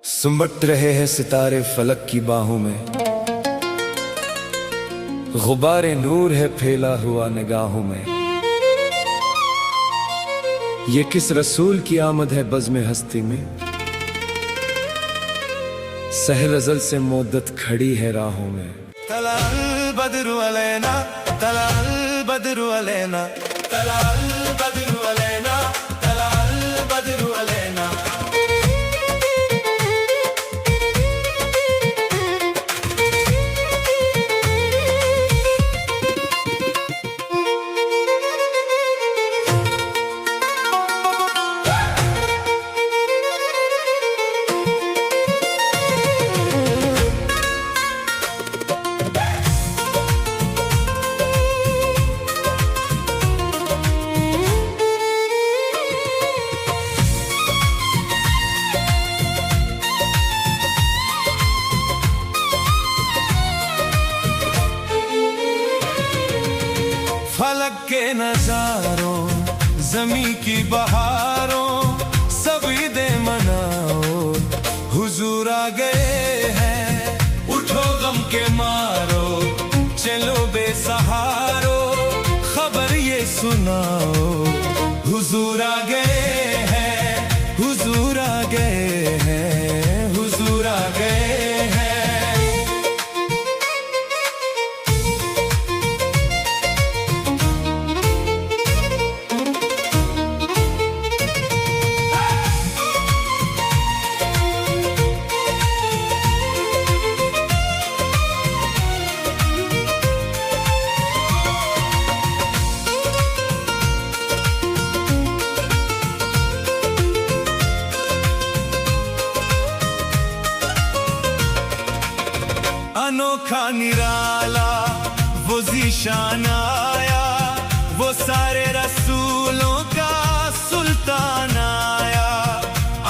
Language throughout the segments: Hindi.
सुमट रहे हैं सितारे फलक की बाहों में, गुबारे नूर है फैला हुआ निगाहों में। ये किस रसूल की आमद है बज़्म हस्ती में, सहल अज़ल से मुद्दत खड़ी है राहों में। तलाल बद्रु अलैना, तलाल बद्रु अलैना, तलाल बद्रु अलैना, तलाल बद्रु अलैना। फलक के नजारों, ज़मीं की बहारों, सब ईदें मनाओ, हुजूर आ गए हैं। उठो गम के मारो, चलो बेसहारो, खबर ये सुनाओ, हुजूर आ गए हैं, हुजूर आ गए हैं, हुजूर आ गए हैं। अनोखा निराला वो ज़ीशान आया, वो सारे रसूलों का सुल्तान आया।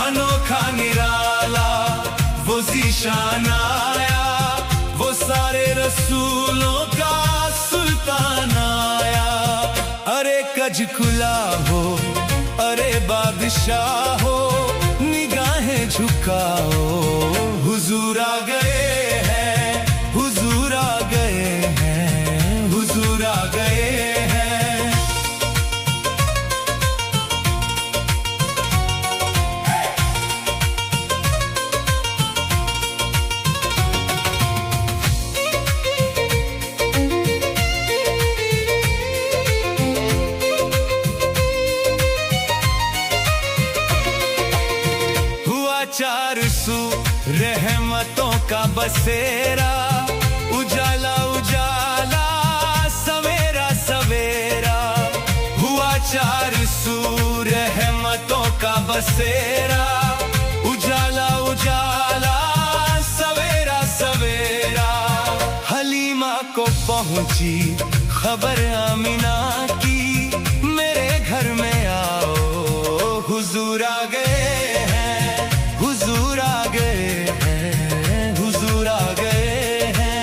अनोखा निराला वो ज़ीशान आया, वो सारे रसूलों का सुल्तान आया। अरे कज खुला हो, अरे बादशाह हो, निगाहें झुकाओ, हुजूर आ गए हैं, हुजूर आ गए हैं, हुजूर आ गए हैं। हुआ चार सू रहमतों का बसेरा, उजाला उजाला सवेरा सवेरा। हुआ चार सू रहमतों का बसेरा, उजाला उजाला सवेरा सवेरा। हलीमा को पहुंची खबर आमिना की, मेरे घर में आओ, हुजूर आ गए हैं, हुजूर आ गए हैं, हुजूर आ गए हैं।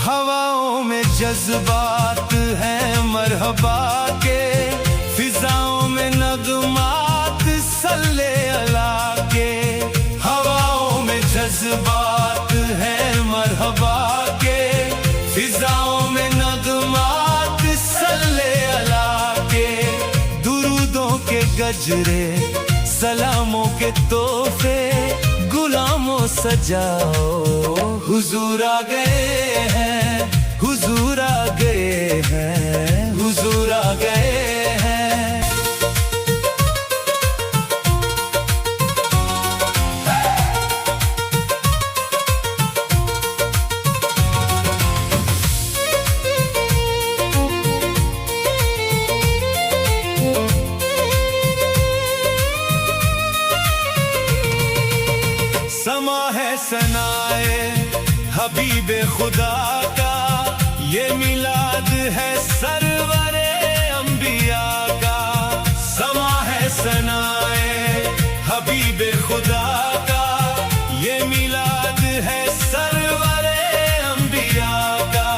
हवाओं में जज्बात हैं मरहबा के, फिजाओं में नगमात सल्ले अला के। हवाओं में जज्बात हैं मरहबा के, फिजाओं में नगमात सल्ले अला के। दुरूदों के गजरे, सलामों के तोहफे, गुलामों सजाओ, हुजूर आ गए हैं, हुजूर आ गए हैं, हुजूर आ गए हैं। समा है सनाए हबीबे खुदा का, ये मिलाद है सरवरे अंबिया का। हबीबे खुदा का, ये मिलाद है सरवरे अंबिया का।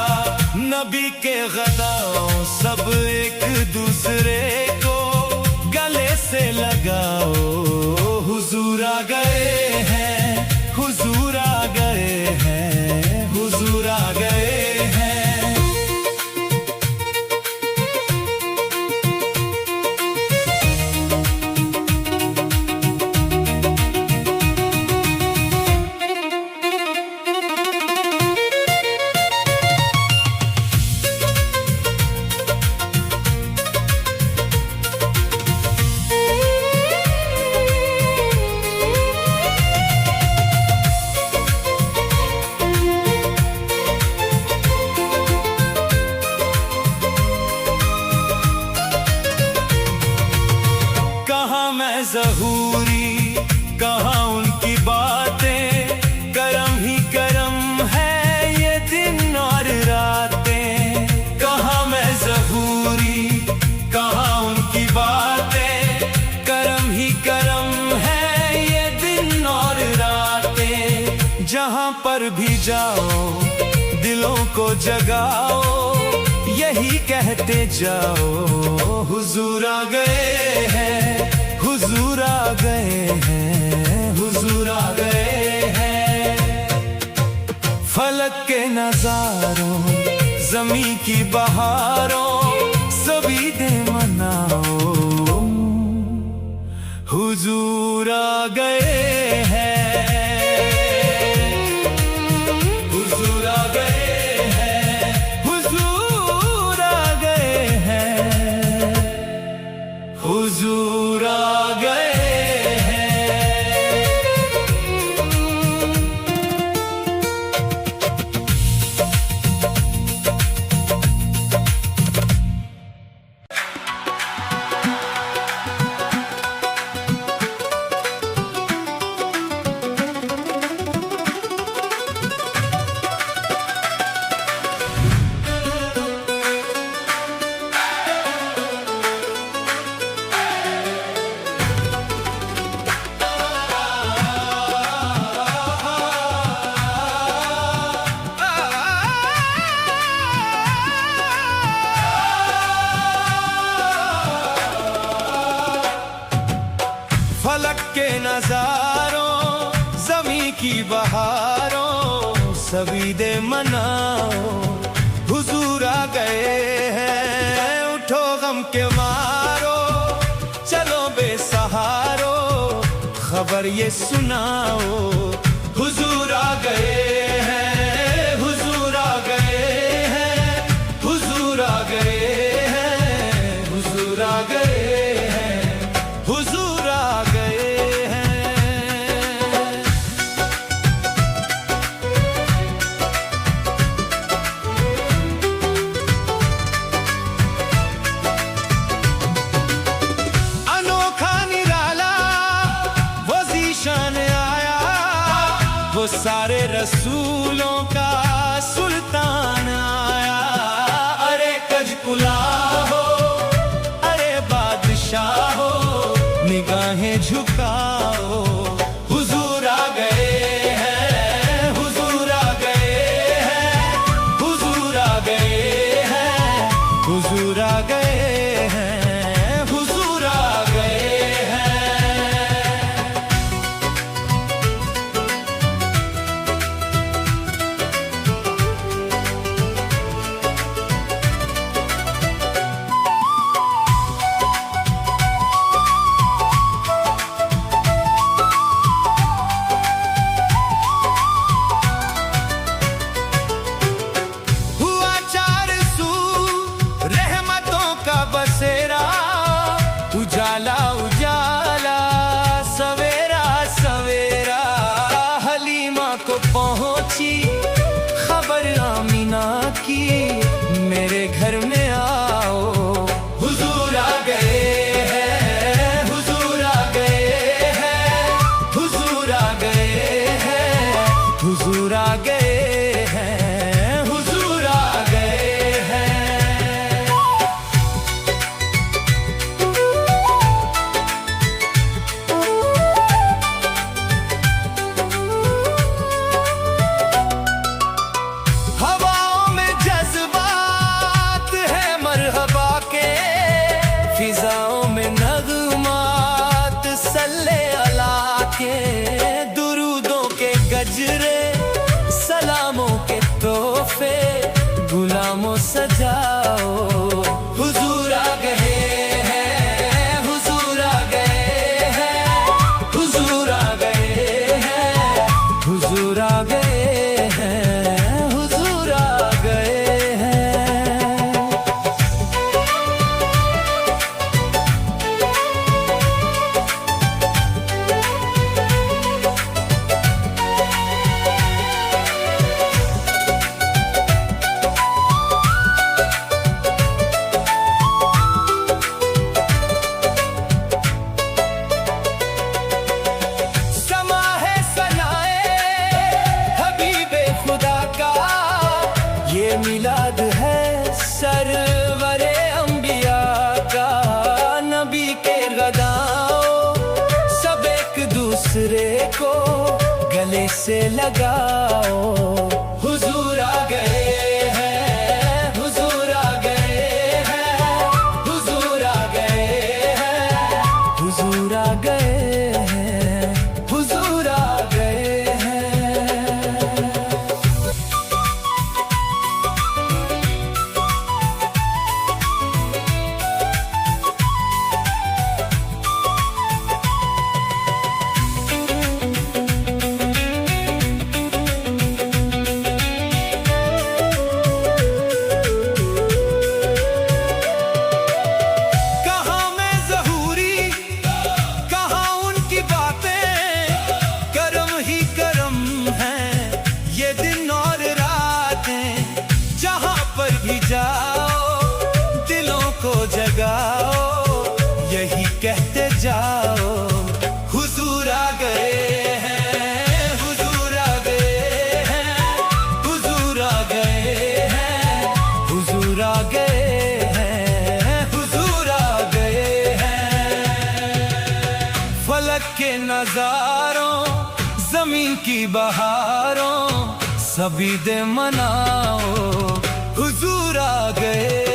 नबी के गदाओं सब एक दूसरे को गले से लगाओ, हुजूर आ गए हैं, हुजूर आ गए हैं, हुजूर आ गए हैं। ज़हूरी कहाँ उनकी बातें, करम ही करम है ये दिन और रातें। कहाँ मैं ज़हूरी कहाँ उनकी बातें, करम ही करम है ये दिन और रातें। जहाँ पर भी जाओ दिलों को जगाओ, यही कहते जाओ, हुजूर आ गए हैं, हुजूर आ गए हैं, हुजूर आ गए हैं। फलक के नजारों ज़मीं की बहारों सभी दे मनाओ, हुजूर आ गए हैं, हुजूर आ गए हैं, हुजूर आ गए हैं, हुजूर आ गए हैं। फलक के नजारों ज़मीं की बहारों सभी दे मनाओ, हुजूर आ गए हैं। उठो गम के मारो, चलो बेसहारो, खबर ये सुनाओ, हुजूर आ गए हैं, हुजूर आ गए हैं, हुजूर आ गए हैं, हुजूर आ गए हैं, हुजूर आ गए हैं। अनोखा निराला वो ज़ीशान आया, वो सारे रसूलों का सुल्तान आया। अरे कजकुला हो, अरे बादशाह हो, निगाहें झुकाओ, हुजूर आ गए हैं, हुजूर आ गए हैं, हुजूर आ गए हैं, हुजूर आ गए हैं, हुजूर आ गए हैं। से लगाओ। हुजूर आ गए हैं, हुजूर आ गए हैं, हुजूर आ गए हैं, हुजूर आ गए हैं, हुजूर आ गए हैं। जाओ दिलों को जगाओ, यही कहते जाओ। हुजूर आ गए हैं, हुजूर आ गए हैं, हुजूर आ गए हैं, हुजूर आ गए हैं, हुजूर आ गए हैं। फलक के नजारों, जमीन की बहारों, सभी दे मनाओ। हुजूर आ गए।